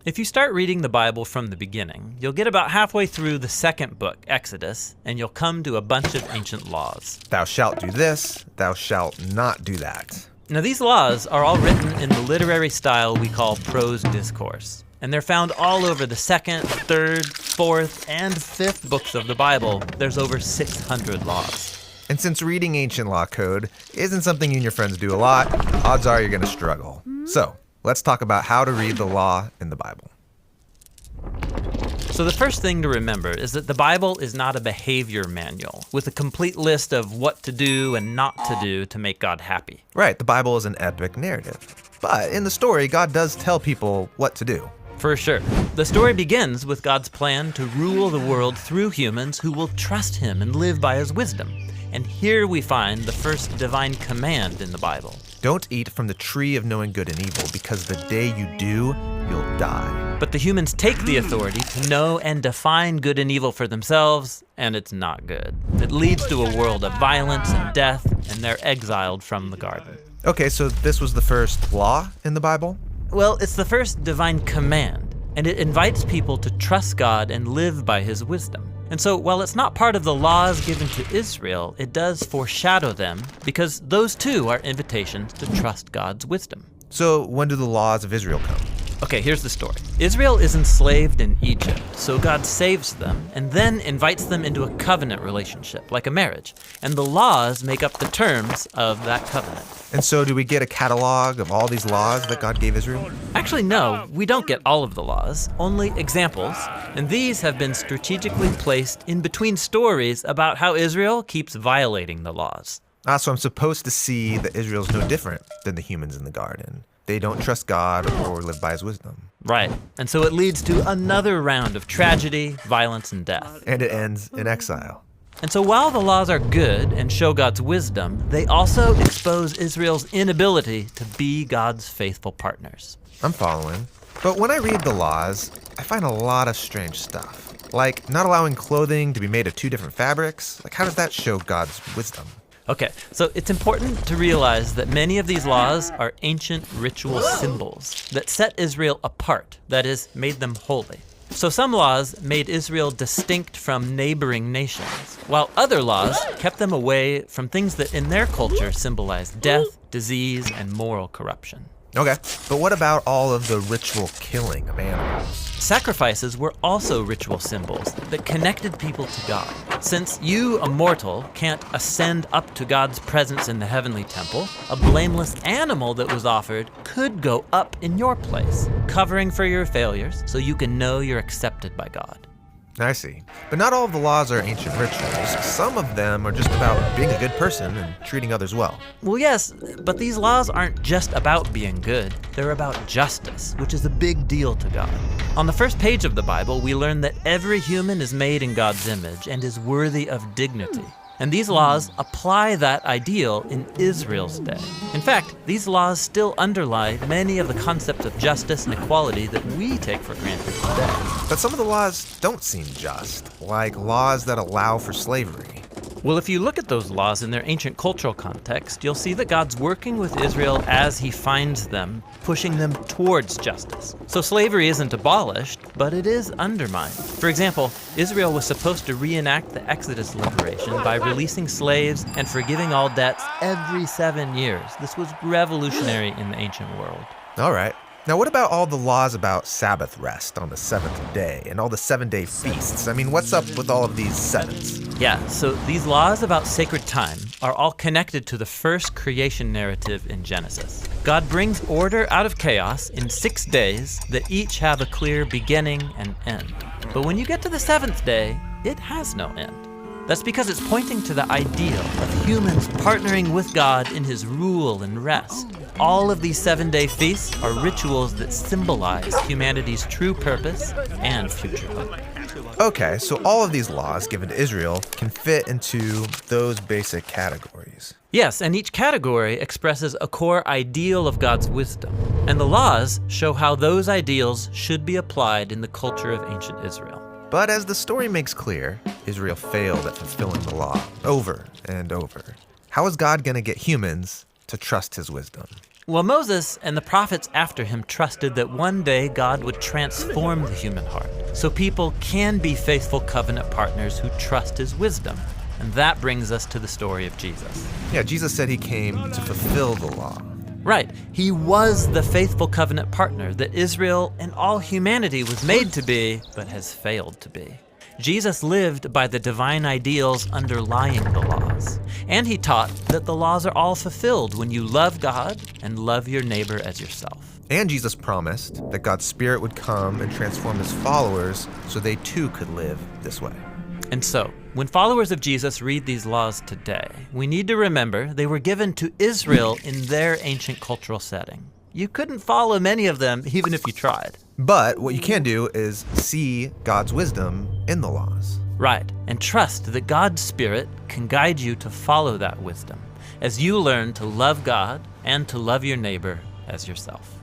If you start reading the Bible from the beginning, you'll get about halfway through the second book, Exodus, and you'll come to a bunch of ancient laws. Thou shalt do this, thou shalt not do that. Now, these laws are all written in the literary style we call prose discourse, and they're found all over the second, third, fourth, and fifth books of the Bible. There's over 600 laws. And since reading ancient law code isn't something you and your friends do a lot, odds are you're going to struggle. So, let's talk about how to read the law in the Bible. So the first thing to remember is that the Bible is not a behavior manual with a complete list of what to do and not to do to make God happy. Right, the Bible is an epic narrative. But in the story, God does tell people what to do. For sure. The story begins with God's plan to rule the world through humans who will trust him and live by his wisdom. And here we find the first divine command in the Bible. Don't eat from the tree of knowing good and evil, because the day you do, you'll die. But the humans take the authority to know and define good and evil for themselves, and it's not good. It leads to a world of violence and death, and they're exiled from the garden. Okay, so this was the first law in the Bible? Well, it's the first divine command, and it invites people to trust God and live by his wisdom. And so while it's not part of the laws given to Israel, it does foreshadow them because those too are invitations to trust God's wisdom. So when do the laws of Israel come? Okay, here's the story. Israel is enslaved in Egypt, so God saves them and then invites them into a covenant relationship, like a marriage. And the laws make up the terms of that covenant. And so do we get a catalog of all these laws that God gave Israel? Actually, no, we don't get all of the laws, only examples. And these have been strategically placed in between stories about how Israel keeps violating the laws. So I'm supposed to see that Israel's no different than the humans in the garden. They don't trust God or live by his wisdom. Right. And so it leads to another round of tragedy, violence, and death. And it ends in exile. And so while the laws are good and show God's wisdom, they also expose Israel's inability to be God's faithful partners. I'm following. But when I read the laws, I find a lot of strange stuff. Like not allowing clothing to be made of two different fabrics. Like how does that show God's wisdom? Okay, so it's important to realize that many of these laws are ancient ritual symbols that set Israel apart, that is, made them holy. So some laws made Israel distinct from neighboring nations, while other laws kept them away from things that in their culture symbolized death, disease, and moral corruption. Okay, but what about all of the ritual killing of animals? Sacrifices were also ritual symbols that connected people to God. Since you, a mortal, can't ascend up to God's presence in the heavenly temple, a blameless animal that was offered could go up in your place, covering for your failures so you can know you're accepted by God. I see. But not all of the laws are ancient rituals. Some of them are just about being a good person and treating others well. Well, yes, but these laws aren't just about being good. They're about justice, which is a big deal to God. On the first page of the Bible, we learn that every human is made in God's image and is worthy of dignity. And these laws apply that ideal in Israel's day. In fact, these laws still underlie many of the concepts of justice and equality that we take for granted today. But some of the laws don't seem just, like laws that allow for slavery. Well, if you look at those laws in their ancient cultural context, you'll see that God's working with Israel as he finds them, pushing them towards justice. So slavery isn't abolished, but it is undermined. For example, Israel was supposed to reenact the Exodus liberation by releasing slaves and forgiving all debts every 7 years. This was revolutionary in the ancient world. All right. Now, what about all the laws about Sabbath rest on the seventh day and all the 7-day feasts? I mean, what's up with all of these sevens? Yeah, so these laws about sacred time are all connected to the first creation narrative in Genesis. God brings order out of chaos in 6 days that each have a clear beginning and end. But when you get to the 7th day, it has no end. That's because it's pointing to the ideal of humans partnering with God in his rule and rest. All of these 7-day feasts are rituals that symbolize humanity's true purpose and future hope. Okay, so all of these laws given to Israel can fit into those basic categories. Yes, and each category expresses a core ideal of God's wisdom. And the laws show how those ideals should be applied in the culture of ancient Israel. But as the story makes clear, Israel failed at fulfilling the law over and over. How is God going to get humans to trust his wisdom? Well, Moses and the prophets after him trusted that one day God would transform the human heart so people can be faithful covenant partners who trust his wisdom. And that brings us to the story of Jesus. Yeah, Jesus said he came to fulfill the law. Right. He was the faithful covenant partner that Israel and all humanity was made to be, but has failed to be. Jesus lived by the divine ideals underlying the laws. And he taught that the laws are all fulfilled when you love God and love your neighbor as yourself. And Jesus promised that God's Spirit would come and transform his followers so they too could live this way. And so, when followers of Jesus read these laws today, we need to remember they were given to Israel in their ancient cultural setting. You couldn't follow many of them even if you tried. But what you can do is see God's wisdom in the laws. Right, and trust that God's Spirit can guide you to follow that wisdom as you learn to love God and to love your neighbor as yourself.